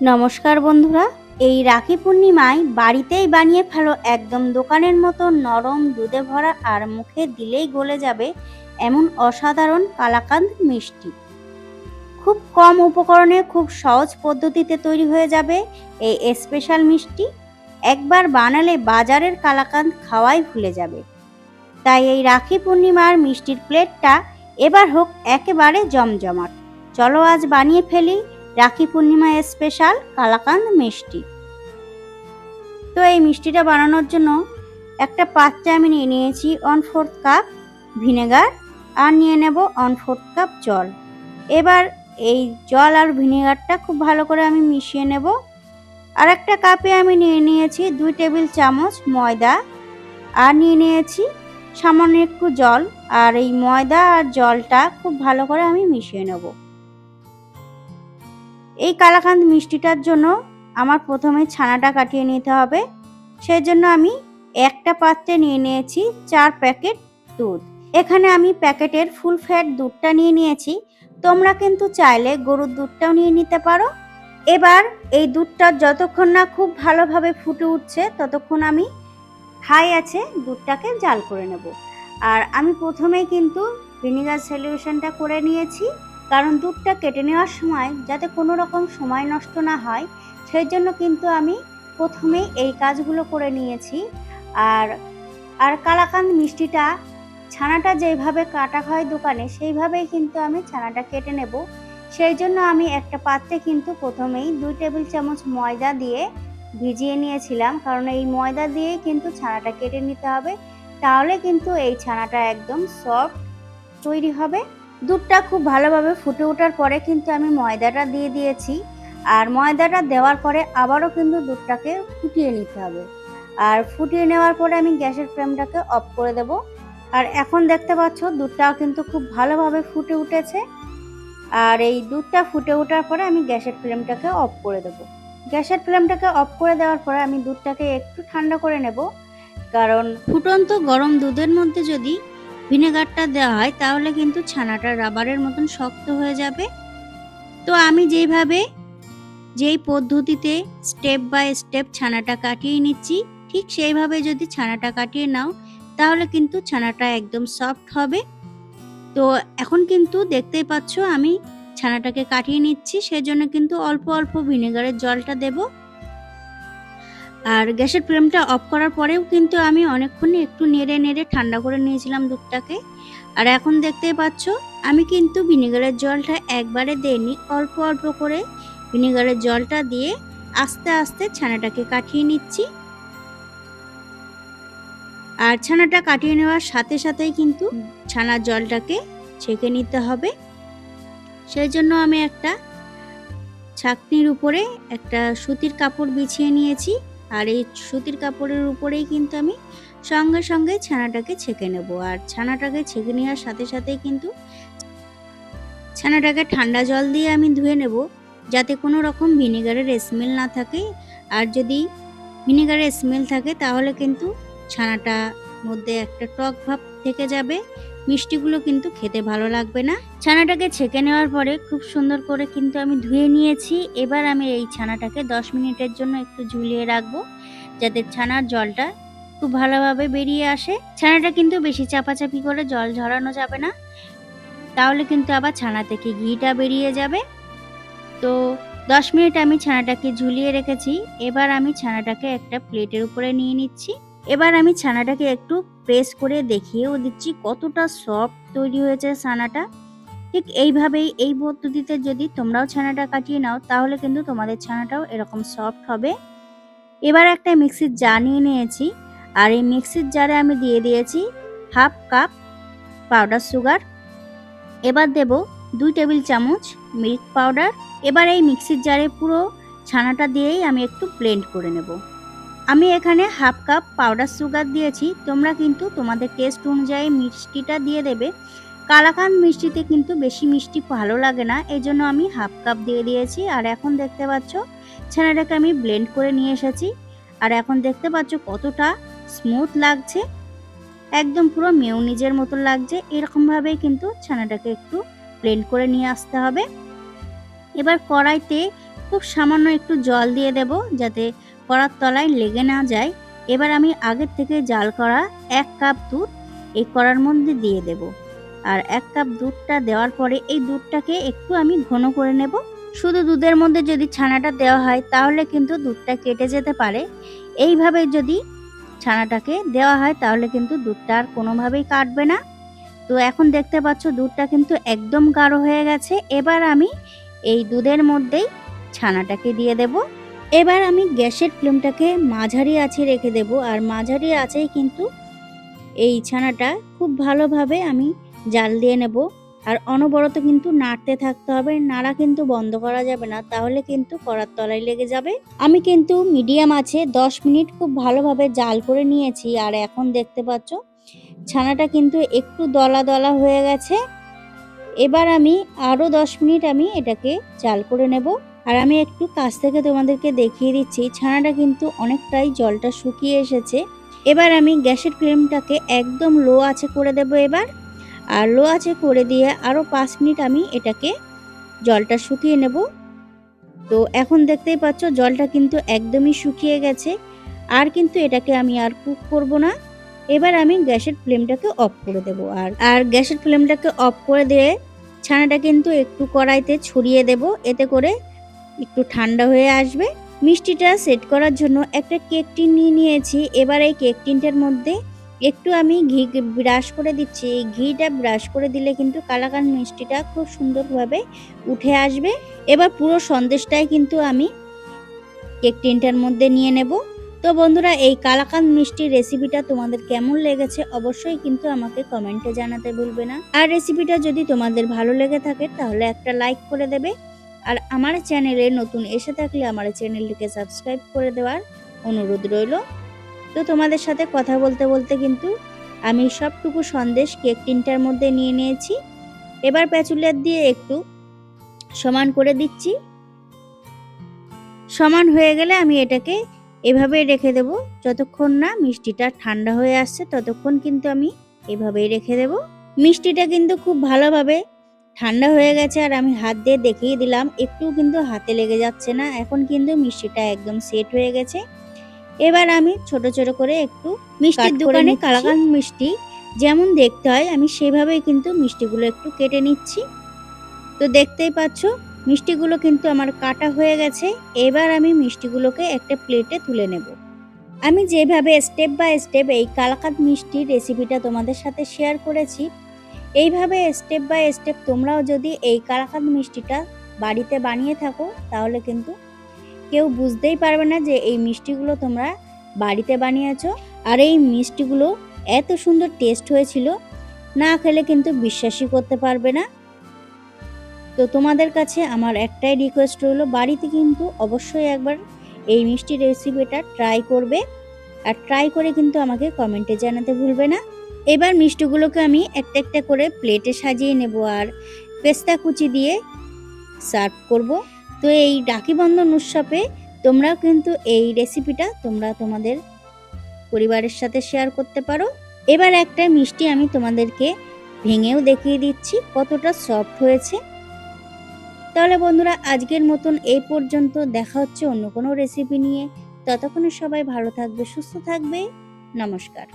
নমস্কার বন্ধুরা, এই রাখি পূর্ণিমায় বাড়িতেই বানিয়ে ফেলো একদম দোকানের মতো নরম দুধে ভরা আর মুখে দিলেই গলে যাবে এমন অসাধারণ কালাকাঁদ মিষ্টি। খুব কম উপকরণে খুব সহজ পদ্ধতিতে তৈরি হয়ে যাবে এই স্পেশাল মিষ্টি। একবার বানালে বাজারের কালাকাঁদ খাওয়াই ভুলে যাবে। তাই এই রাখি পূর্ণিমার মিষ্টির প্লেটটা এবার হোক একেবারে জমজমাট। চলো আজ বানিয়ে ফেলি রাখি পূর্ণিমায় স্পেশাল কালাকাঁদ মিষ্টি। তো এই মিষ্টিটা বানানোর জন্য একটা পাত্রে আমি নিয়ে নিয়েছি 1/4 কাপ ভিনেগার আর নিয়ে নেব 1/4 কাপ জল। এবার এই জল আর ভিনেগারটা খুব ভালো করে আমি মিশিয়ে নেব। আর একটা কাপে আমি নিয়ে নিয়েছি 2 টেবিল চামচ ময়দা আর নিয়ে নিয়েছি সামান্য একটু জল। আর এই ময়দা আর জলটা খুব ভালো করে আমি মিশিয়ে নেব। এই কালাকাঁদ মিষ্টিটার জন্য আমার প্রথমে ছানাটা কাটিয়ে নিতে হবে। সেই জন্য আমি একটা পাত্রে নিয়ে নিয়েছি 4 প্যাকেট দুধ। এখানে আমি প্যাকেটের ফুল ফ্যাট দুধটা নিয়ে নিয়েছি। তোমরা কিন্তু চাইলে গরুর দুধটাও নিয়ে নিতে পারো। এবার এই দুধটা যতক্ষণ না খুব ভালোভাবে ফুটে উঠছে ততক্ষণ আমি হাই আছে দুধটাকে জাল করে নেব। আর আমি প্রথমেই কিন্তু ভিনিগার সলিউশনটা করে নিয়েছি, কারণ দুধটা কেটে নেওয়ার সময় যাতে কোনো রকম সময় নষ্ট না হয় সেই জন্য কিন্তু আমি প্রথমেই এই কাজগুলো করে নিয়েছি। আর আর কালাকাঁদ মিষ্টিটা ছানাটা যেইভাবে কাটা হয় দোকানে সেইভাবেই কিন্তু আমি ছানাটা কেটে নেব। সেই জন্য আমি একটা পাত্রে কিন্তু প্রথমেই 2 টেবিল চামচ ময়দা দিয়ে ভিজিয়ে নিয়েছিলাম, কারণ এই ময়দা দিয়েই কিন্তু ছানাটা কেটে নিতে হবে, তাহলে কিন্তু এই ছানাটা একদম সফট তৈরি হবে। দুধটা খুব ভালোভাবে ফুটে ওঠার পরে কিন্তু আমি ময়দাটা দিয়ে দিয়েছি। আর ময়দাটা দেওয়ার পরে আবারও কিন্তু দুধটাকে ফুটিয়ে নিতে হবে। আর ফুটিয়ে নেওয়ার পরে আমি গ্যাসের ফ্লেমটাকে অফ করে দেব। আর এখন দেখতে পাচ্ছ দুধটাও কিন্তু খুব ভালোভাবে ফুটে উঠেছে। আর এই দুধটা ফুটে ওঠার পরে আমি গ্যাসের ফ্লেমটাকে অফ করে দেব। গ্যাসের ফ্লেমটাকে অফ করে দেওয়ার পরে আমি দুধটাকে একটু ঠান্ডা করে নেব, কারণ ফুটন্ত গরম দুধের মধ্যে যদি ভিনেগারটা দেওয়া হয় তাহলে কিন্তু ছানাটা রাবারের মতন শক্ত হয়ে যাবে। তো আমি যেই পদ্ধতিতে স্টেপ বাই স্টেপ ছানাটা কাটিয়ে নিচ্ছি, ঠিক সেইভাবে যদি ছানাটা কাটিয়ে নাও তাহলে কিন্তু ছানাটা একদম সফট হবে। তো এখন কিন্তু দেখতেই পাচ্ছ আমি ছানাটাকে কাটিয়ে নিচ্ছি, সেজন্য কিন্তু অল্প অল্প ভিনেগারের জলটা দেব। আর গ্যাসের ফ্লেমটা অফ করার পরেও কিন্তু আমি অনেকক্ষণ একটু নেড়ে নেড়ে ঠান্ডা করে নিয়েছিলাম দুধটাকে। আর এখন দেখতেই পাচ্ছ আমি কিন্তু ভিনেগারের জলটা একবারে দেইনি, অল্প অল্প করে ভিনেগারের জলটা দিয়ে আস্তে আস্তে ছানাটাকে কাটিয়ে নিচ্ছি। আর ছানাটা কাটিয়ে নেওয়ার সাথে সাথেই কিন্তু ছানার জলটাকে ছেঁকে নিতে হবে। সেই জন্য আমি একটা ছাঁকনির উপরে একটা সুতির কাপড় বিছিয়ে নিয়েছি। আর এই সুতির কাপড়ের উপরেই কিন্তু আমি সঙ্গে সঙ্গে ছানাটাকে ছেঁকে নেব। আর ছানাটাকে ছেঁকে নেওয়ার সাথে সাথেই কিন্তু ছানাটাকে ঠান্ডা জল দিয়ে আমি ধুয়ে নেব, যাতে কোনো রকম ভিনেগারের স্মেল না থাকে। আর যদি ভিনেগারের স্মেল থাকে তাহলে কিন্তু ছানাটা মধ্যে একটা টক ভাব থেকে যাবে, মিষ্টিগুলো কিন্তু খেতে ভালো লাগবে না। ছানাটাকে ছেঁকে নেওয়ার পরে খুব সুন্দর করে কিন্তু আমি ধুয়ে নিয়েছি। এবার আমি এই ছানাটাকে 10 মিনিটের জন্য একটু ঝুলিয়ে রাখবো, যাতে ছানার জলটা খুব ভালোভাবে বেরিয়ে আসে। ছানাটা কিন্তু বেশি চাপাচাপি করে জল ঝরানো যাবে না, তাহলে কিন্তু আবার ছানা থেকে ঘিটা বেরিয়ে যাবে। তো 10 মিনিট আমি ছানাটাকে ঝুলিয়ে রেখেছি। এবার আমি ছানাটাকে একটা প্লেটের উপরে নিয়ে নিচ্ছি। এবার আমি ছানাটাকে একটু প্রেস করে দেখিয়েও দিচ্ছি কতটা সফট তৈরি হয়েছে ছানাটা। ঠিক এইভাবেই এই পদ্ধতিতে যদি তোমরাও ছানাটা কাটিয়ে নাও তাহলে কিন্তু তোমাদের ছানাটাও এরকম সফট হবে। এবার একটা মিক্সির জার নিয়ে নিয়েছি। আর এই মিক্সির জারে আমি দিয়ে দিয়েছি 1/2 কাপ পাউডার সুগার। এবার দেব 2 টেবিল চামচ মিল্ক পাউডার। এবার এই মিক্সির জারে পুরো ছানাটা দিয়েই আমি একটু ব্লেন্ড করে নেব। আমি এখানে 1/2 কাপ পাউডার সুগার দিয়েছি, তোমরা কিন্তু তোমাদের টেস্ট অনুযায়ী মিষ্টিটা দিয়ে দেবে। কালাকাঁদ মিষ্টিতে কিন্তু বেশি মিষ্টি ভালো লাগে না, এই জন্য আমি 1/2 কাপ দিয়ে দিয়েছি। আর এখন দেখতে পাচ্ছ ছানাটাকে আমি ব্লেন্ড করে নিয়ে এসেছি। আর এখন দেখতে পাচ্ছ কতটা স্মুথ লাগছে, একদম পুরো মেয়োনিজের মতো লাগছে। এরকমভাবেই কিন্তু ছানাটাকে একটু ব্লেন্ড করে নিয়ে আসতে হবে। এবার কড়াইতে খুব সামান্য একটু জল দিয়ে দেব যাতে কড়ার তলায় লেগে না যায়। এবার আমি আগের থেকে জাল করা 1 কাপ দুধ এই কড়ার মধ্যে দিয়ে দেব। আর 1 কাপ দুধটা দেওয়ার পরে এই দুধটাকে একটু আমি ঘন করে নেব। শুধু দুধের মধ্যে যদি ছানাটা দেওয়া হয় তাহলে কিন্তু দুধটা কেটে যেতে পারে। এইভাবে যদি ছানাটাকে দেওয়া হয় তাহলে কিন্তু দুধটা আর কোনোভাবেই কাটবে না। তো এখন দেখতে পাচ্ছ দুধটা কিন্তু একদম গাঢ় হয়ে গেছে। এবার আমি এই দুধের মধ্যেই ছানাটাকে দিয়ে দেব। এবার আমি গ্যাসের ফ্লেমটাকে মাঝারি আঁচে রেখে দেব। আর মাঝারি আঁচেই কিন্তু এই ছানাটা খুব ভালোভাবে আমি জাল দিয়ে নেব। আর অনবরত কিন্তু নাড়তে থাকতে হবে, নাড়া কিন্তু বন্ধ করা যাবে না, তাহলে কিন্তু কড়ার তলায় লেগে যাবে। আমি কিন্তু মিডিয়াম আঁচে 10 মিনিট খুব ভালোভাবে জাল করে নিয়েছি। আর এখন দেখতে পাচ্ছ ছানাটা কিন্তু একটু দলা দলা হয়ে গেছে। এবার আমি আরও 10 মিনিট আমি এটাকে জাল করে নেব। আর আমি একটু কাছ থেকে তোমাদেরকে দেখিয়ে দিচ্ছি, ছানাটা কিন্তু অনেকটাই জলটা শুকিয়ে এসেছে। এবার আমি গ্যাসের ফ্লেমটাকে একদম লো আঁচে করে দেব এবার। আর লো আঁচে করে দিয়ে আরও 5 মিনিট আমি এটাকে জলটা শুকিয়ে নেব। তো এখন দেখতেই পাচ্ছ জলটা কিন্তু একদমই শুকিয়ে গেছে। আর কিন্তু এটাকে আমি আর কুক করব না। এবার আমি গ্যাসের ফ্লেমটাকে অফ করে দেব। আর গ্যাসের ফ্লেমটাকে অফ করে দিয়ে ছানাটা কিন্তু একটু কড়াইতে ছড়িয়ে দেব, এতে করে একটু ঠান্ডা হয়ে আসবে। মিষ্টিটা সেট করার জন্য একটা কেক টিন নিয়ে নিয়েছি। এবার এই কেক টিনটার মধ্যে একটু আমি ঘি ব্রাশ করে দিচ্ছি। এই ঘিটা ব্রাশ করে দিলে কিন্তু কালাকাঁদ মিষ্টিটা খুব সুন্দরভাবে উঠে আসবে। এবার পুরো সন্দেশটাই কিন্তু আমি কেক টিনটার মধ্যে নিয়ে নেব। তো বন্ধুরা, এই কালাকাঁদ মিষ্টির রেসিপিটা তোমাদের কেমন লেগেছে অবশ্যই কিন্তু আমাকে কমেন্টে জানাতে ভুলবে না। আর রেসিপিটা যদি তোমাদের ভালো লেগে থাকে তাহলে একটা লাইক করে দেবে। আর আমার চ্যানেলে নতুন এসে থাকলে আমার চ্যানেলটিকে সাবস্ক্রাইব করে দেওয়ার অনুরোধ রইল। তো তোমাদের সাথে কথা বলতে বলতে কিন্তু আমি সবটুকু সন্দেশ কেক টিনটার মধ্যে নিয়ে নিয়েছি। এবার প্যাচুলার দিয়ে একটু সমান করে দিচ্ছি। সমান হয়ে গেলে আমি এটাকে এভাবেই রেখে দেব। যতক্ষণ না মিষ্টিটা ঠান্ডা হয়ে আসছে ততক্ষণ কিন্তু আমি এভাবেই রেখে দেব। মিষ্টিটা কিন্তু খুব ভালোভাবে ঠান্ডা হয়ে গেছে। আর আমি হাত দিয়ে দেখিয়ে দিলাম, একটু কিন্তু হাতে লেগে যাচ্ছে না। এখন কিন্তু মিষ্টিটা একদম সেট হয়ে গেছে। এবার আমি ছোট ছোট করে একটু মিষ্টির দোকানে কালাকাঁদ মিষ্টি যেমন দেখতে হয় আমি সেভাবেই কিন্তু মিষ্টিগুলো একটু কেটে নিচ্ছি। তো দেখতেই পাচ্ছ মিষ্টিগুলো কিন্তু আমার কাটা হয়ে গেছে। এবার আমি মিষ্টিগুলোকে একটা প্লেটে তুলে নেব। আমি যেভাবে স্টেপ বাই স্টেপ এই কালাকাঁদ মিষ্টির রেসিপিটা তোমাদের সাথে শেয়ার করেছি, এইভাবে স্টেপ বাই স্টেপ তোমরাও যদি এই কালাকাঁদ মিষ্টিটা বাড়িতে বানিয়ে থাকো তাহলে কিন্তু কেউ বুঝতেই পারবে না যে এই মিষ্টিগুলো তোমরা বাড়িতে বানিয়েছো। আর এই মিষ্টিগুলো এত সুন্দর টেস্ট হয়েছিল, না খেলে কিন্তু বিশ্বাসই করতে পারবে না। তো তোমাদের কাছে আমার একটাই রিকোয়েস্ট রইল, বাড়িতে কিন্তু অবশ্যই একবার এই মিষ্টি রেসিপিটা ট্রাই করবে। আর ট্রাই করে কিন্তু আমাকে কমেন্টে জানাতে ভুলবে না। এবার মিষ্টিগুলোকে আমি একটা একটা করে প্লেটে সাজিয়ে নেব আর পেস্তা কুচি দিয়ে সার্ভ করব। তো এই রাখি বন্ধন উৎসবে তোমরাও কিন্তু এই রেসিপিটা তোমরা তোমাদের পরিবারের সাথে শেয়ার করতে পারো। এবার একটা মিষ্টি আমি তোমাদেরকে ভেঙেও দেখিয়ে দিচ্ছি কতটা সফট হয়েছে। তাহলে বন্ধুরা, আজকের মতন এই পর্যন্ত। দেখা হচ্ছে অন্য কোনো রেসিপি নিয়ে। ততক্ষণে সবাই ভালো থাকবে, সুস্থ থাকবে। নমস্কার।